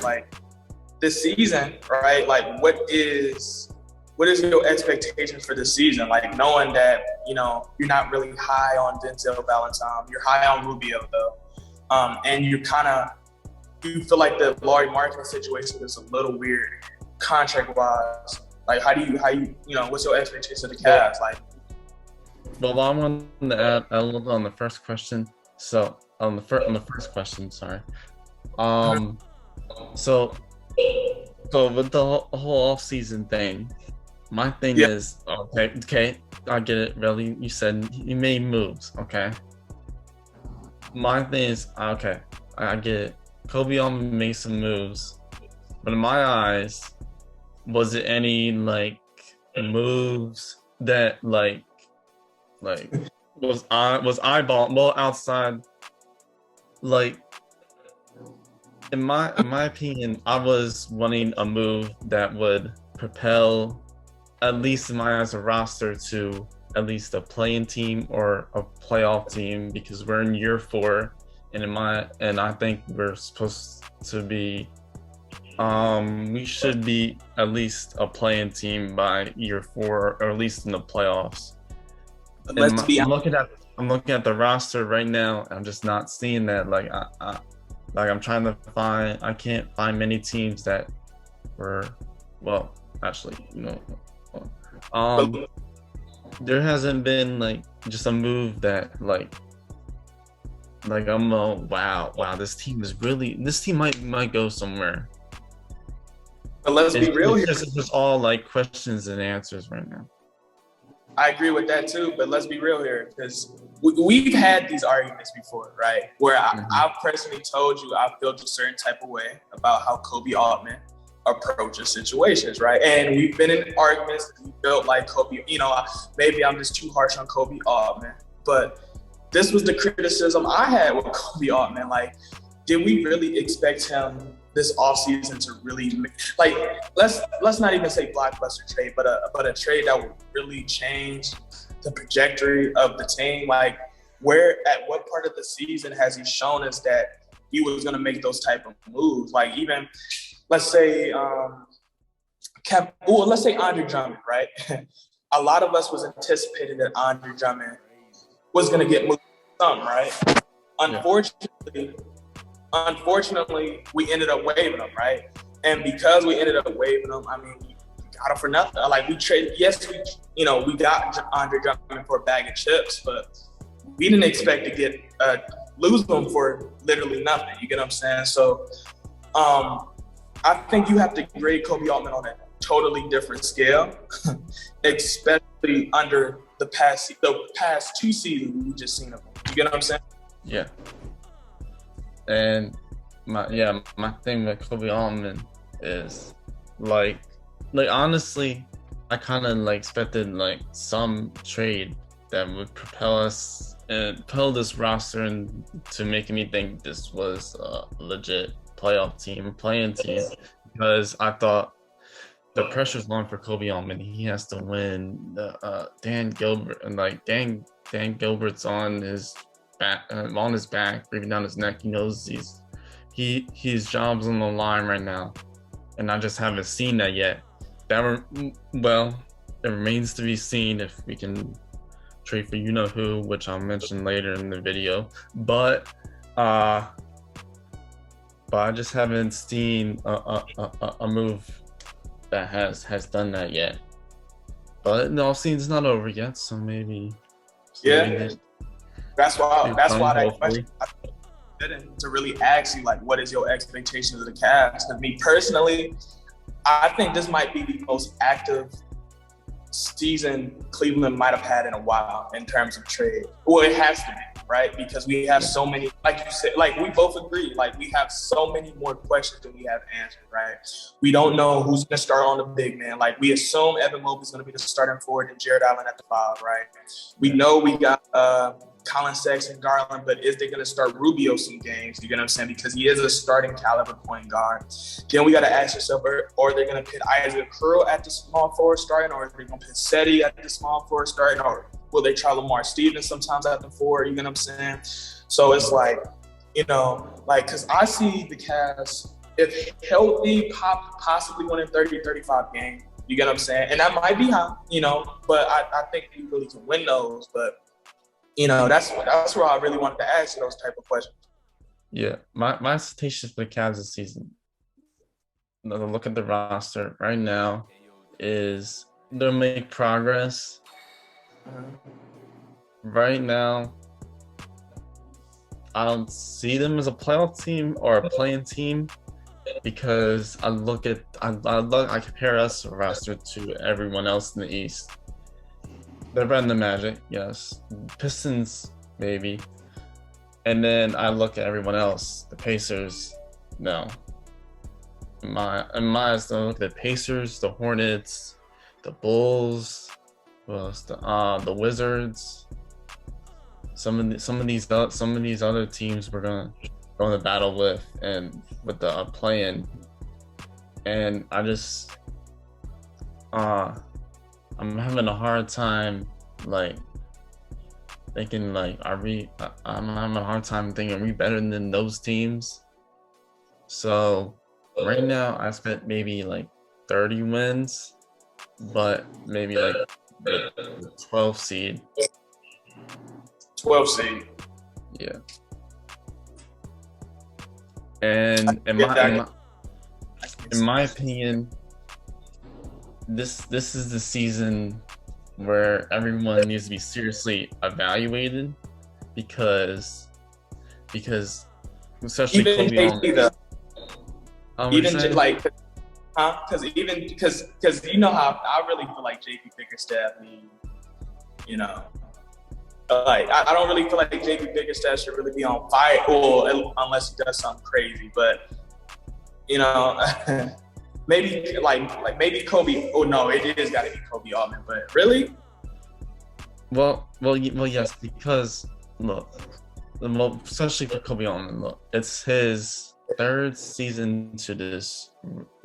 Like this season, right? Like what is your expectation for this season? Like knowing that, you're not really high on Denzel Valentine, you're high on Rubio though. And you feel like the Lauri Markkanen situation is a little weird contract wise. Like how you what's your expectation of the Cavs? Like, well, I wanted to add a little on the first question. So on the first question, sorry. So with the whole off-season thing, my thing is okay, I get it. Really, you said you made moves, okay. My thing is okay, I get it. Koby Altman made some moves, but in my eyes, was it any like moves that like was eyeball outside? Like in my opinion, I was wanting a move that would propel, at least in my eyes, a roster to at least a play-in team or a playoff team, because we're in year 4, and I think we're supposed to be we should be at least a play-in team by year 4, or at least in the playoffs. I'm looking at the roster right now. I'm just not seeing that. Like I'm trying to find. I can't find many teams that were, well, actually, there hasn't been like just a move that like I'm wow, this team might go somewhere. But let's be real here. It's just all like questions and answers right now. I agree with that too, but let's be real here, because we've had these arguments before, right? Where I've personally told you I felt a certain type of way about how Koby Altman approaches situations, right? And we've been in arguments that we felt like Koby, maybe I'm just too harsh on Koby Altman, but this was the criticism I had with Koby Altman. Like, did we really expect him this offseason to really, like, let's not even say blockbuster trade, but a trade that would really change the trajectory of the team? Like, at what part of the season has he shown us that he was going to make those type of moves? Like, even let's say Andre Drummond, right? A lot of us was anticipating that Andre Drummond was going to get moved some, right? Unfortunately, we ended up waiving him, right? And because we ended up waiving him, I mean, we got him for nothing. Like, we traded, we got Andre Drummond for a bag of chips, but we didn't expect to lose them for literally nothing. You get what I'm saying? So, I think you have to grade Koby Altman on a totally different scale, especially under the past 2 seasons we just seen of him. You get what I'm saying? Yeah. And my thing with Koby Altman is like honestly, I kind of like expected like some trade that would propel us and propel this roster and to making me think this was a legit playoff team, playing team, because I thought the pressure's on for Koby Altman. He has to win. Dan Gilbert, and like Dan Gilbert's on his back, breathing down his neck. He knows his job's on the line right now, and I just haven't seen that yet. It remains to be seen if we can trade for who, which I'll mention later in the video. But I just haven't seen a move that has done that yet. But the offseason's not over yet, so maybe. That's why that question to really ask you, like, what is your expectations of the Cavs? Because me personally, I think this might be the most active season Cleveland might have had in a while in terms of trade. Well, it has to be, right? Because we have so many, like you said, like we both agree, like we have so many more questions than we have answers, right? We don't know who's going to start on the big man. Like, we assume Evan Mobley's going to be the starting forward and Jared Allen at the 5, right? We know we got Colin Sexton, Garland, but is they going to start Rubio some games? You get what I'm saying? Because he is a starting caliber point guard. Then we got to ask yourself, are they going to put Isaac Curl at the small forward starting, or are they going to put Seti at the small forward starting, or will they try Lamar Stevens sometimes at the 4? You get what I'm saying? So it's like, you know, like, because I see the Cavs, if healthy, possibly winning 30, 35 games. You get what I'm saying? And that might be high, you know, but I think we really can win those. But, you know, that's where I really wanted to ask you those type of questions. Yeah, my expectations for the Cavs this season, look at the roster right now, is they'll make progress. Right now, I don't see them as a playoff team or a play-in team because I compare us roster to everyone else in the East. They're better than the Magic, yes. Pistons, maybe. And then I look at everyone else. The Pacers, no. In my eyes, I look at the Pacers, the Hornets, the Bulls, the Wizards. Some of these other teams we're gonna go into battle with and with the play-in, and I just I'm having a hard time thinking I'm having a hard time thinking are we better than those teams. So right now I expect maybe 30 wins, but maybe the 12 seed. 12 seed. Yeah. And in my opinion, this is the season where everyone needs to be seriously evaluated because especially Kobe because you know how I really feel like JP Bickerstaff, you know. I don't really feel like JP Bickerstaff should really be on fire, unless he does something crazy. But you know, maybe maybe Kobe. Oh no, it is got to be Koby Altman. But really, well, yes, because look, especially for Koby Altman, look, it's his 3rd season to this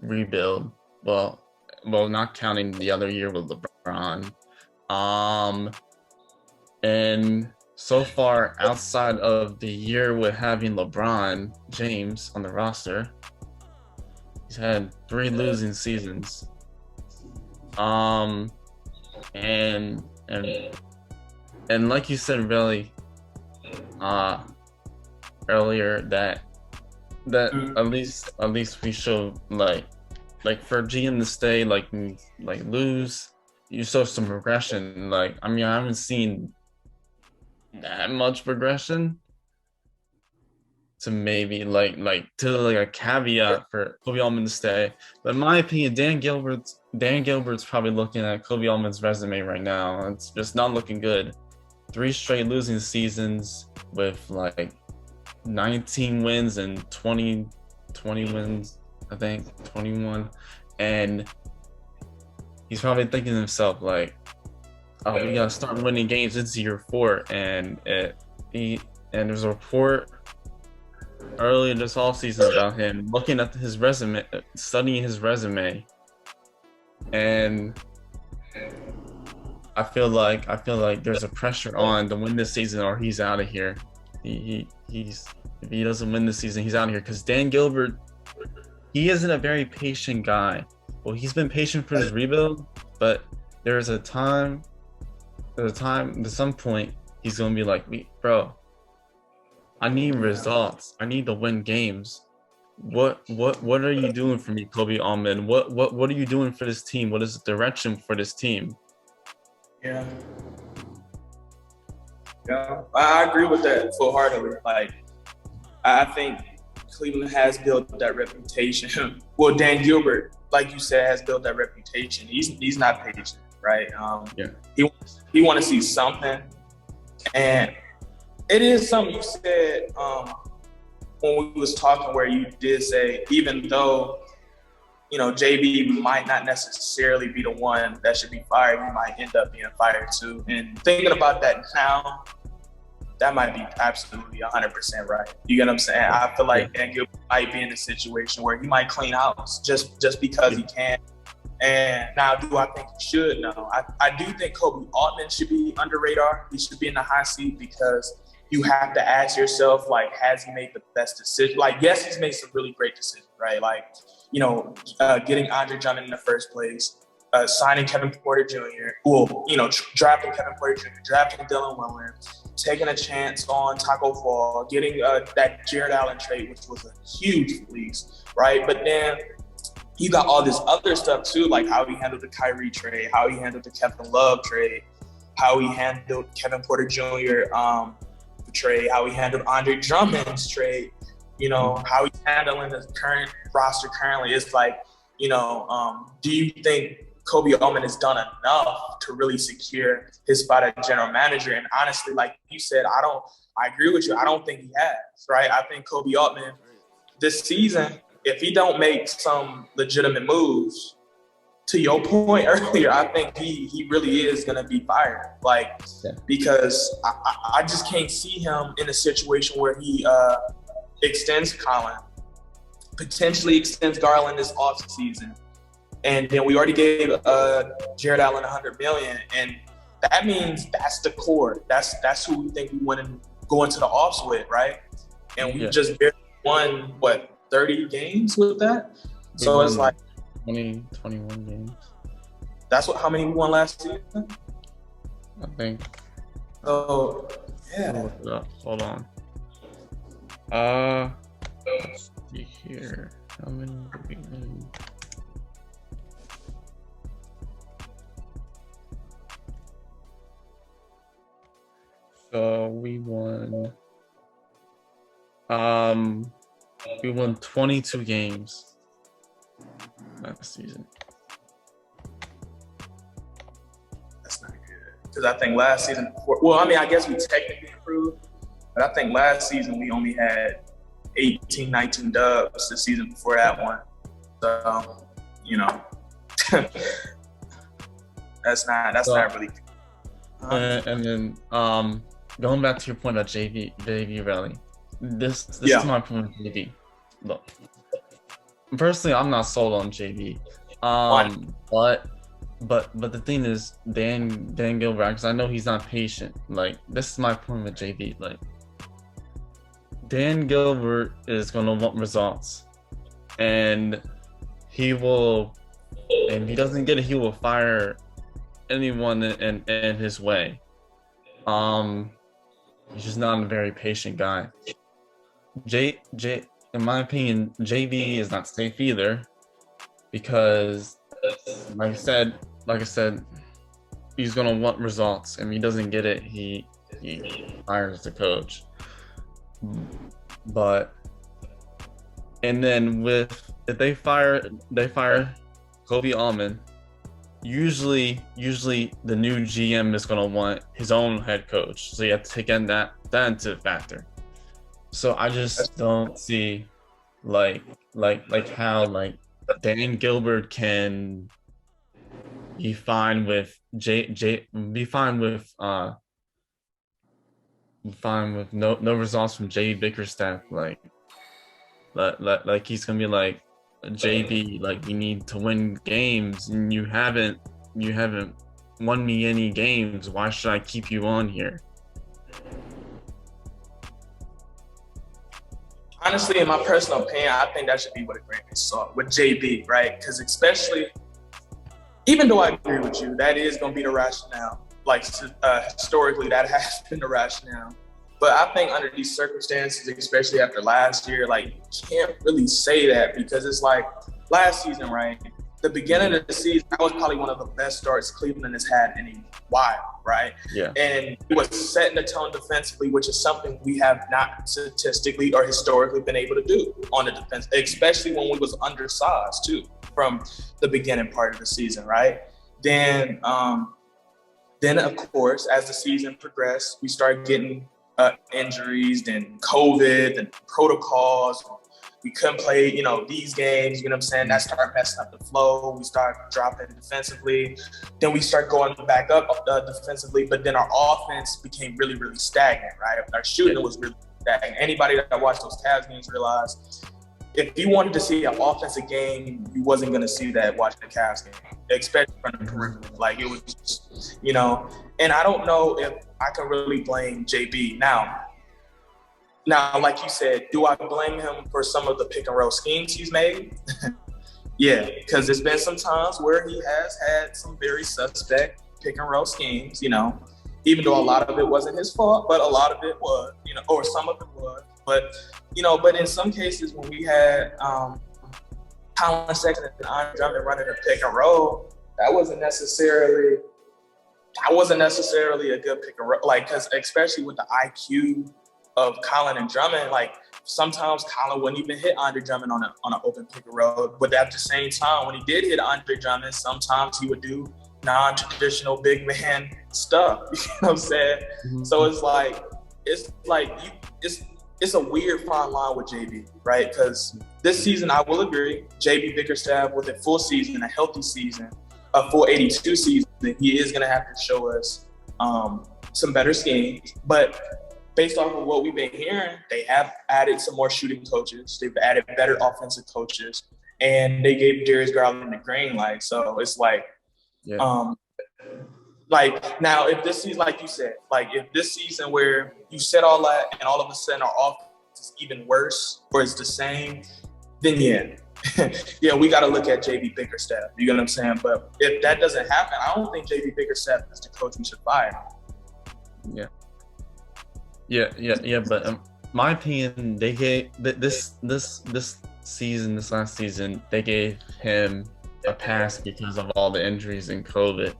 rebuild. Well, not counting the other year with LeBron. And so far, outside of the year with having LeBron James on the roster, he's had 3 losing seasons. And like you said, really, earlier that at least we show for GM to stay lose, you show some regression. I haven't seen that much progression to maybe a caveat for Koby Altman to stay. But in my opinion, Dan Gilbert's probably looking at Koby Altman's resume right now. It's just not looking good. 3 straight losing seasons with 19 wins and 20 wins, I think 21, and he's probably thinking to himself oh, we gotta start winning games. It's year 4, and there's a report earlier this offseason about him looking at his resume, studying his resume, and I feel like there's a pressure on to win this season or he's out of here. If he doesn't win this season, he's out of here because Dan Gilbert, he isn't a very patient guy. Well, he's been patient for his rebuild, but there's a time, at some point, he's gonna be like, bro, I need results. I need to win games. What are you doing for me, Koby Altman? What are you doing for this team? What is the direction for this team? Yeah, I agree with that full-heartedly. I think Cleveland has built that reputation. Well, Dan Gilbert, like you said, has built that reputation. He's not patient, right? He want to see something, and it is something you said when we was talking, where you did say, even though JB might not necessarily be the one that should be fired, he might end up being fired too. And thinking about that now, that might be absolutely 100% right. You get what I'm saying? I feel like Dan Gilbert might be in a situation where he might clean house just because he can, And now, do I think he should? No. I do think Koby Altman should be under radar. He should be in the hot seat because you have to ask yourself, like, has he made the best decision? Like, yes, he's made some really great decisions, right? Like, getting Andre Drummond in the first place, signing Kevin Porter Jr., drafting Kevin Porter Jr., drafting Dylan Williams, taking a chance on Taco Fall, getting that Jared Allen trade, which was a huge fleece, right? But then you got all this other stuff too, like how he handled the Kyrie trade, how he handled the Kevin Love trade, how he handled Kevin Porter Jr. Trade, how he handled Andre Drummond's trade, how he's handling the current roster currently. It's like, do you think Koby Altman has done enough to really secure his spot as general manager? And honestly, like you said, I agree with you. I don't think he has, right? I think Koby Altman this season, if he don't make some legitimate moves, to your point earlier, I think he really is going to be fired. Because I just can't see him in a situation where he extends Colin, potentially extends Garland this offseason. And then we already gave Jared Allen $100 million. And that means that's the core. That's who we think we want to go into the offs with, right? And we just barely won, 30 games with that? So it's like 21 games. That's how many we won last season? I think. Oh, yeah. Hold on. Let's see here. How many did we win? So we won. We won 22 games last season. That's not good. Because I think last season, I guess we technically improved, but I think last season we only had 18, 19 dubs the season before that one. So, that's not really good. And then going back to your point about JV Rally, this is my point with JV. Look, personally, I'm not sold on JV. But the thing is, Dan Gilbert, because I know he's not patient. Like, this is my point with JV. Like, Dan Gilbert is gonna want results, and he will. And if he doesn't get it, he will fire anyone in his way. He's just not a very patient guy. In my opinion, JV is not safe either, because like I said, he's gonna want results, and if he doesn't get it, he fires the coach. But and then if they fire Koby Altman, usually the new GM is gonna want his own head coach, so you have to take in that into factor. So I just don't see like how Dan Gilbert can be fine with be fine with no results from J Bickerstaff, like he's gonna be like, JB, like, you need to win games, and you haven't won me any games. Why should I keep you on here? Honestly, in my personal opinion, I think that should be what a great salt with JB, right? Because especially, even though I agree with you, that is going to be the rationale. Like, historically, that has been the rationale. But I think under these circumstances, especially after last year, like, you can't really say that, because it's like last season, right? The beginning of the season, that was probably one of the best starts Cleveland has had in a while, right? Yeah. And it was setting the tone defensively, which is something we have not statistically or historically been able to do on the defense, especially when we was undersized too from the beginning part of the season, right? Then of course, as the season progressed, we started getting injuries, then COVID, then protocols. We couldn't play, these games, you know what I'm saying? That started messing up the flow. We started dropping defensively. Then we start going back up defensively, but then our offense became really, really stagnant, right? Our shooting was really stagnant. Anybody that watched those Cavs games realized if you wanted to see an offensive game, you wasn't going to see that watching the Cavs game, especially from the perimeter. Like, it was just, and I don't know if I can really blame JB. Now, like you said, do I blame him for some of the pick and roll schemes he's made? Yeah, because there's been some times where he has had some very suspect pick and roll schemes, even though a lot of it wasn't his fault, but a lot of it was, or some of it was. But, but in some cases when we had Colin Sexton and Andre Drummond running a pick and roll, that wasn't necessarily a good pick and roll. Like, because especially with the IQ of Colin and Drummond, like sometimes Colin wouldn't even hit Andre Drummond on an open pick and roll. But at the same time, when he did hit Andre Drummond, sometimes he would do non-traditional big man stuff. You know what I'm saying? Mm-hmm. So it's a weird fine line with JB, right? Because this season, I will agree, JB Bickerstaff with a full season, a healthy season, a full 82 season, he is going to have to show us some better schemes. But based off of what we've been hearing, they have added some more shooting coaches. They've added better offensive coaches. And they gave Darius Garland the green light. So it's like, now, if this season, like you said, if this season where you said all that and all of a sudden our offense is even worse or it's the same, then we got to look at JB Bickerstaff. You get what I'm saying? But if that doesn't happen, I don't think JB Bickerstaff is the coach we should fire. Yeah. But my opinion, they gave this last season, they gave him a pass because of all the injuries and COVID.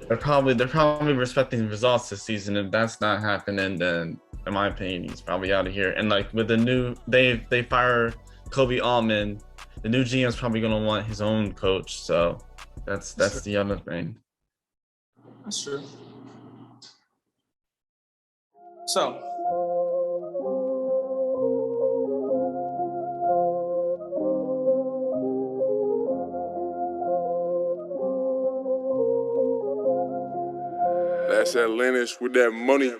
They're probably respecting the results this season. If that's not happening, then in my opinion, he's probably out of here. And like with the new, they fire Koby Altman. The new GM is probably gonna want his own coach. So that's the other thing. That's true. So. That's Atlantis with that money.